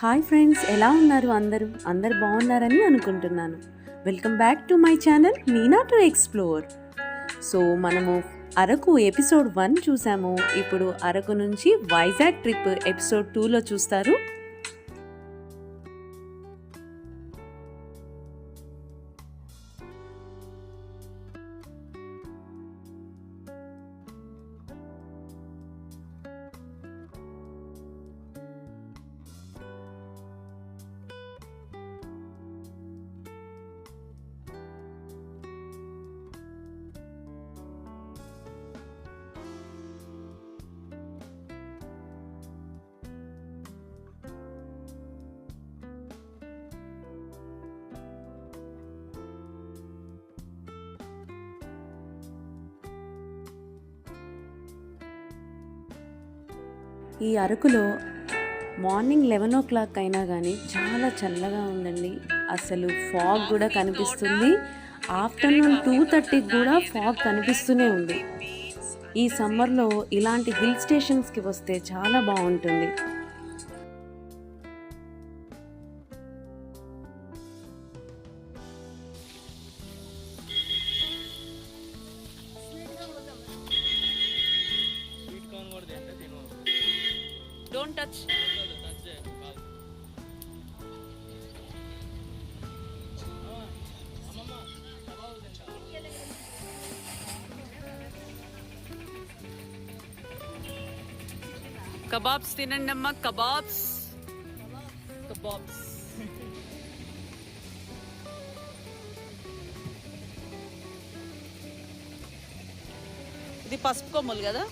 Hi friends, ఎలా ఉన్నారు? అందరు బాగున్నారని అనుకుంటున్నాను. Welcome back to my channel Meena to explore. So మనము అరకు ఎపిసోడ్ 1 చూసాము. ఇప్పుడు అరకు నుంచి వైజాగ్ ట్రిప్ ఎపిసోడ్ 2లో చూస్తారు. ఈ అరకులో మార్నింగ్ 11 అయినా కానీ చాలా చల్లగా ఉందండి. అసలు ఫాగ్ కూడా కనిపిస్తుంది. ఆఫ్టర్నూన్ 2:30 కూడా ఫాగ్ కనిపిస్తూనే ఉంది. ఈ సమ్మర్లో ఇలాంటి హిల్ స్టేషన్స్కి వస్తే చాలా బాగుంటుంది. Don't touch. Kebabs తినండి అమ్మా, kebabs. ఇది పసుపు కొమ్ములు కదా.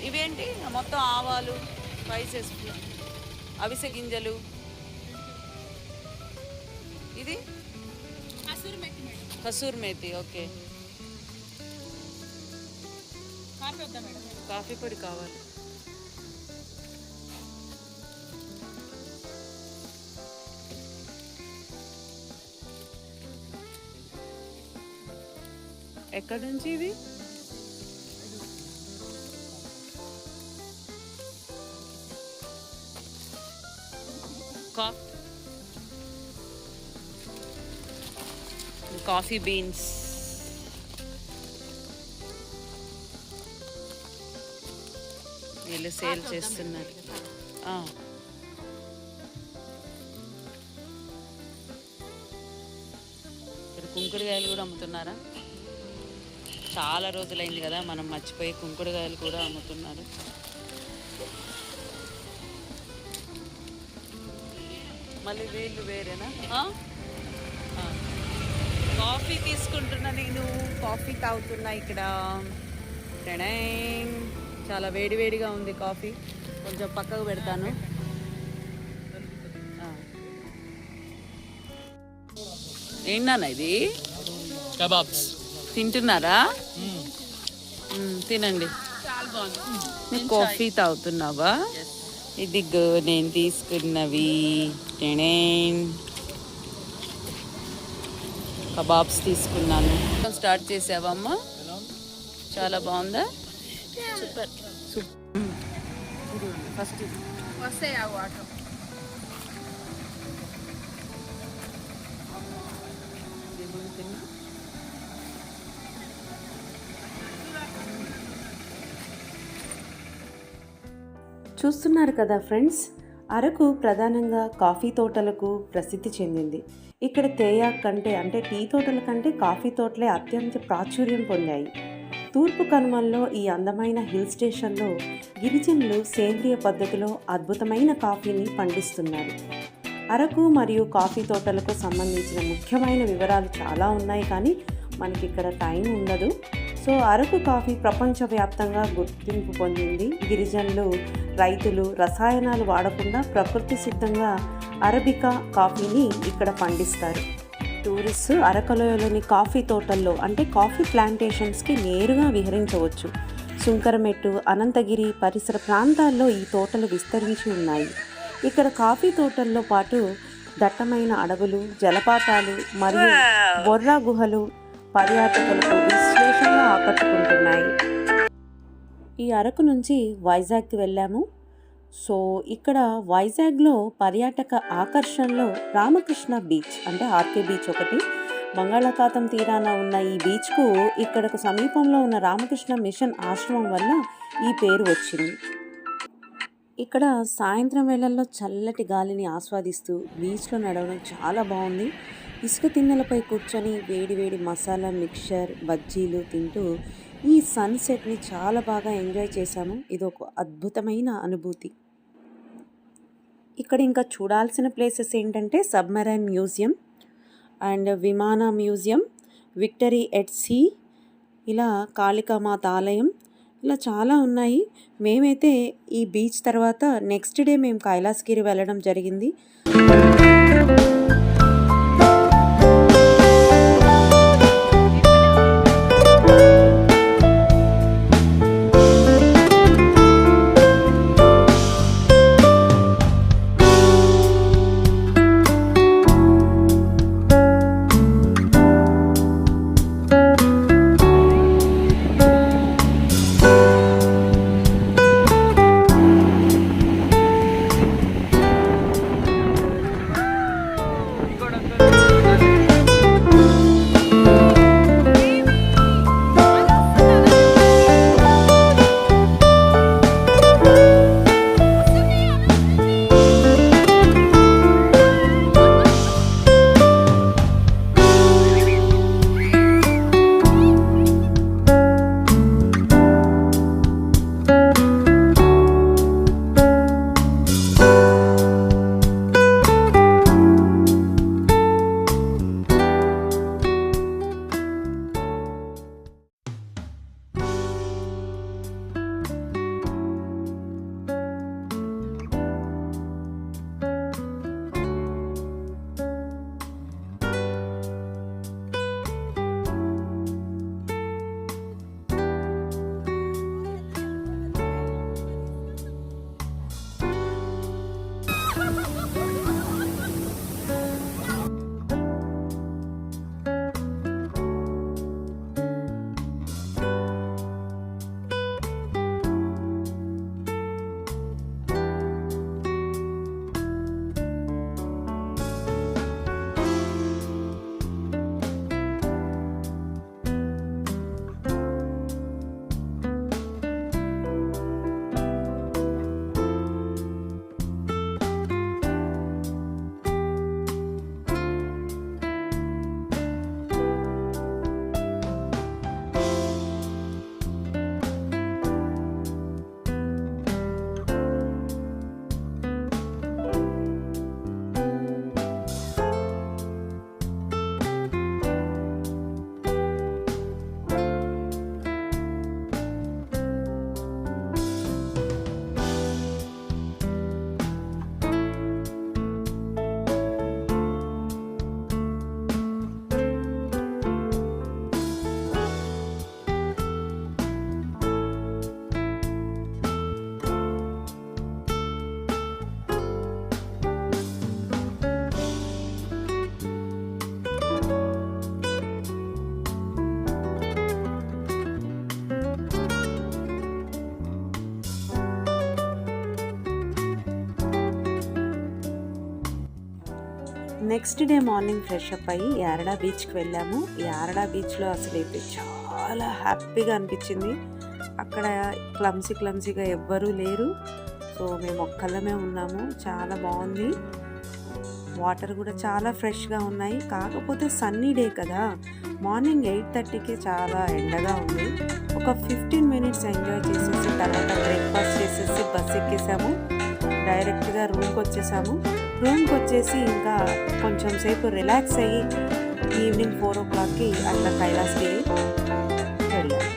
ఇవేంటి మొత్తం ఆవాలు, స్పైసెస్, అవిసె గింజలు. ఇది కసూర్ మేతి. ఓకే, కాఫీ పొడి కావాలి. ఎక్కడి నుంచి ఇది? Coffee beans. వీళ్ళు సేల్ చేస్తున్నారు. ఇక్కడ కుంకుడుకాయలు కూడా అమ్ముతున్నారా? చాలా రోజులైంది కదా మనం మర్చిపోయి కుంకుడుకాయలు కూడా అమ్ముతున్నారు. మళ్ళీ వీళ్ళు వేరేనా? కాఫీ తీసుకుంటున్నా నేను, కాఫీ తాగుతున్నా ఇక్కడ. చాలా వేడివేడిగా ఉంది కాఫీ. కొంచెం పక్కకు పెడతాను. ఏంటన్నా ఇది? కబాబ్స్ తింటున్నారా? తినండి. నువ్వు కాఫీ తాగుతున్నావా? ఇదిగో నేను తీసుకున్నవి. కబాబ్స్ తీసుకున్నాను. స్టార్ట్ చేసావమ్మా? చాలా బాగుందా? సూపర్. ఫస్ట్ చూస్తున్నారు కదా ఫ్రెండ్స్, అరకు ప్రధానంగా కాఫీ తోటలకు ప్రసిద్ధి చెందింది. ఇక్కడ తేయాకు కంటే అంటే టీ తోటల కంటే కాఫీ తోటలే అత్యంత ప్రాచుర్యం పొందాయి. తూర్పు కనుమల్లో ఈ అందమైన హిల్ స్టేషన్లో గిరిజనులు సేంద్రియ పద్ధతిలో అద్భుతమైన కాఫీని పండిస్తున్నారు. అరకు మరియు కాఫీ తోటలకు సంబంధించిన ముఖ్యమైన వివరాలు చాలా ఉన్నాయి, కానీ మనకి ఇక్కడ టైం ఉండదు. సో అరకు కాఫీ ప్రపంచవ్యాప్తంగా గుర్తింపు పొందింది. గిరిజనులు, రైతులు రసాయనాలు వాడకుండా ప్రకృతి సిద్ధంగా అరబికా కాఫీని ఇక్కడ పండిస్తారు. టూరిస్టు అరకులోయలోని కాఫీ తోటల్లో అంటే కాఫీ ప్లాంటేషన్స్కి నేరుగా విహరించవచ్చు. సుంకరమెట్టు, అనంతగిరి పరిసర ప్రాంతాల్లో ఈ తోటలు విస్తరించి ఉన్నాయి. ఇక్కడ కాఫీ తోటల్లో పాటు దట్టమైన అడవులు, జలపాతాలు మరియు బొర్రా గుహలు పర్యాటకులకు విశేషంగా ఆకట్టుకుంటున్నాయి. ఈ అరకు నుంచి వైజాగ్కి వెళ్ళాము. సో ఇక్కడ వైజాగ్లో పర్యాటక ఆకర్షణలో రామకృష్ణ బీచ్ అంటే ఆర్కే బీచ్ ఒకటి. బంగాళాఖాతం తీరాన ఉన్న ఈ బీచ్కు ఇక్కడకు సమీపంలో ఉన్న రామకృష్ణ మిషన్ ఆశ్రమం వల్ల ఈ పేరు వచ్చింది. ఇక్కడ సాయంత్రం వేళల్లో చల్లటి గాలిని ఆస్వాదిస్తూ బీచ్లో నడవడం చాలా బాగుంది. ఇసుక తిన్నెలపై కూర్చొని వేడి వేడి మసాలా మిక్చర్ బజ్జీలు తింటూ ఈ సన్సెట్ని చాలా బాగా ఎంజాయ్ చేశాము. ఇది ఒక అద్భుతమైన అనుభూతి. ఇక్కడ ఇంకా చూడాల్సిన ప్లేసెస్ ఏంటంటే సబ్మెరైన్ మ్యూజియం అండ్ విమాన మ్యూజియం, విక్టరీ ఎట్ సీ, ఇలా కాళికామాత ఆలయం, ఇలా చాలా ఉన్నాయి. మేమైతే ఈ బీచ్ తర్వాత నెక్స్ట్ డే మేము కైలాసగిరి వెళ్ళడం జరిగింది. Next day morning fresh up అయ్యి యారడా బీచ్కి వెళ్ళాము. యారడా బీచ్లో అసలైతే చాలా హ్యాపీగా అనిపించింది. అక్కడ క్లమ్సీగా ఎవ్వరూ లేరు. సో మేము ఒక్కళ్ళమే ఉన్నాము. చాలా బాగుంది. వాటర్ కూడా చాలా ఫ్రెష్గా ఉన్నాయి. కాకపోతే సన్నీ డే కదా, మార్నింగ్ 8:30కి చాలా ఎండగా ఉంది. ఒక 15 మినిట్స్ ఎంజాయ్ చేసేసి తర్వాత బ్రేక్ఫాస్ట్ చేసేసి బస్ ఎక్కేసాము. డైరెక్ట్గా రూమ్కి వచ్చేసి ఇంకా కొంచెం సేపు రిలాక్స్ అయ్యి ఈవినింగ్ 4 o'clockకి అట్లా కైలాసగిరి వెళ్ళాము.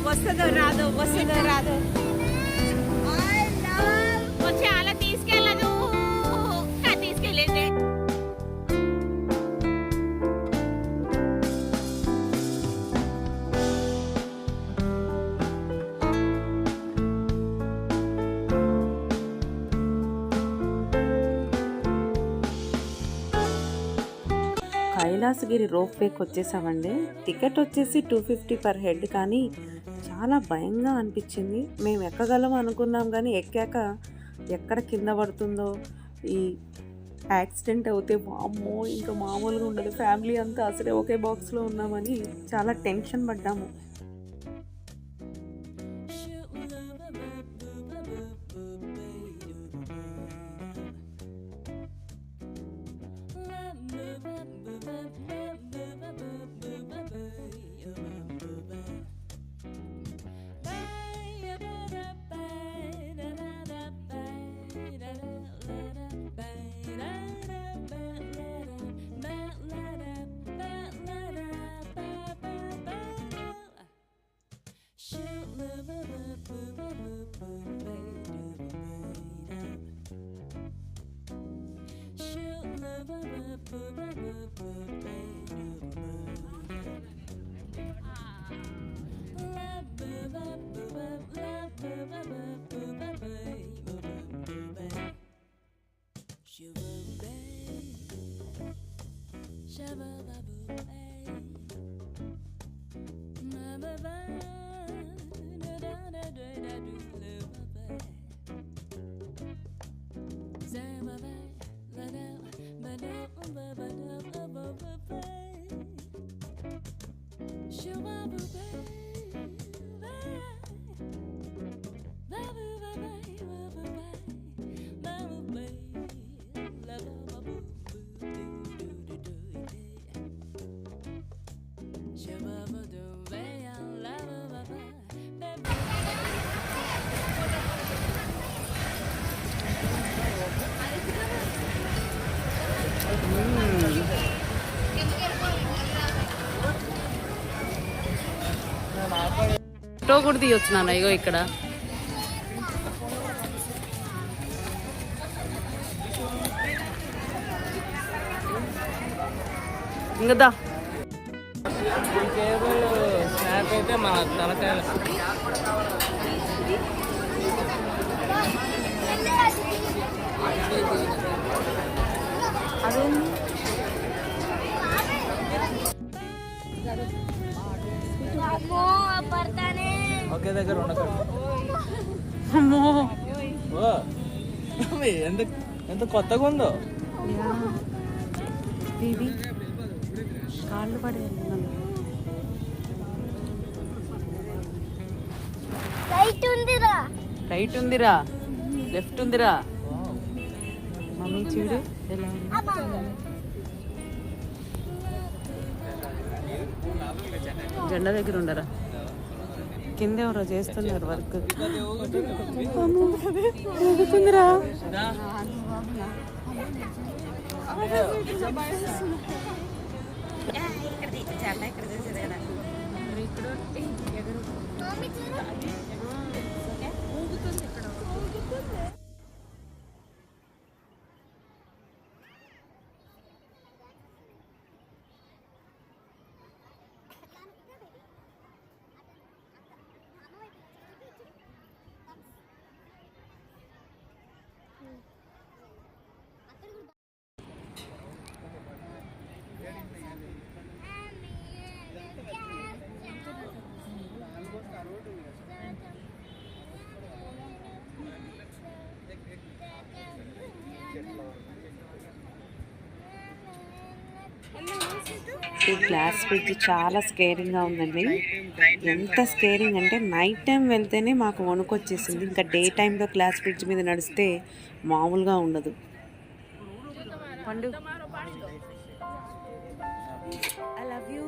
వస్తుందో రాదో వచ్చి అలా తీసుకెళ్ళదు తీసుకెళ్ళేది. కైలాసగిరి రోప్ వేకి వచ్చేసామండి. టికెట్ వచ్చేసి 250 పర్ హెడ్, కానీ చాలా భయంగా అనిపించింది. మేము ఎక్కగలం అనుకున్నాం, కానీ ఎక్కాక ఎక్కడ కింద పడుతుందో, ఈ యాక్సిడెంట్ అవుతే అమ్మో ఇంకా మామూలుగా ఉండదు. ఫ్యామిలీ అంతా అసలే ఒకే బాక్స్లో ఉన్నామని చాలా టెన్షన్ పడ్డాము. ఫోటో కూడా తీయొచ్చు నాన్న, ఇగో ఇక్కడ. ఇంకదా స్నాప్ అయితే మన తలకాయలు. అదేంటి ఒకే దగ్గర ఉండకండి. అమ్మో ఓ ఎంత ఎంత కొత్తగా ఉందో. ఇది కాళ్ళు పడేయాలి. రైట్ ఉందిరా, లెఫ్ట్ ఉందిరా. మమ్మీ చూడు ఎలా ఉంది. జెండా దగ్గర ఉండరా, కింద ఎవరో చేస్తున్నారు వర్క్. ఊగుతుందిరా. ఈ గ్లాస్ బ్రిడ్జ్ చాలా స్కేరింగ్గా ఉందండి. ఎంత స్కేరింగ్ అంటే నైట్ టైం వెళ్తేనే మాకు వణుకొచ్చేసింది. ఇంకా డే టైంలో గ్లాస్ బ్రిడ్జ్ మీద నడిస్తే మామూలుగా ఉండదు. పండు ఐ లవ్ యూ.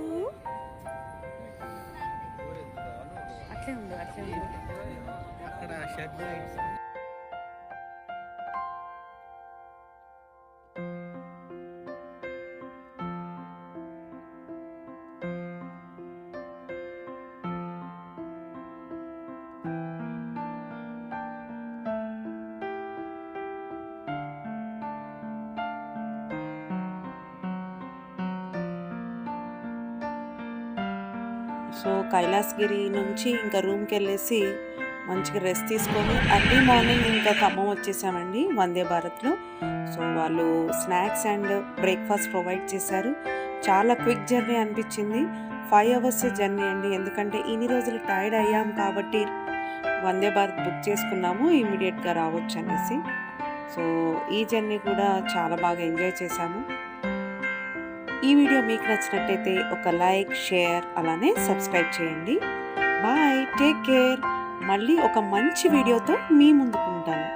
అట్లే ఉండు, అట్లే ఉండు. అక్కడ షెడ్ సో కైలాసగిరి నుంచి ఇంకా రూమ్కి వెళ్ళేసి మంచిగా రెస్ట్ తీసుకొని అర్లీ మార్నింగ్ ఇంకా ఖమ్మం వచ్చేసామండి వందే భారత్లో. సో వాళ్ళు స్నాక్స్ అండ్ బ్రేక్ఫాస్ట్ ప్రొవైడ్ చేశారు. చాలా క్విక్ జర్నీ అనిపించింది. 5 అవర్స్ జర్నీ అండి, ఎందుకంటే ఇన్ని రోజులు టైర్డ్ అయ్యాం కాబట్టి వందే భారత్ బుక్ చేసుకున్నాము ఇమీడియట్గా రావచ్చు అనేసి. సో ఈ జర్నీ కూడా చాలా బాగా ఎంజాయ్ చేశాము. ఈ వీడియో మీకు నచ్చినట్టయితే ఒక లైక్, షేర్ అలానే సబ్స్క్రైబ్ చేయండి. Bye, take care. మళ్ళీ ఒక మంచి వీడియోతో మీ ముందుకు ఉంటాను.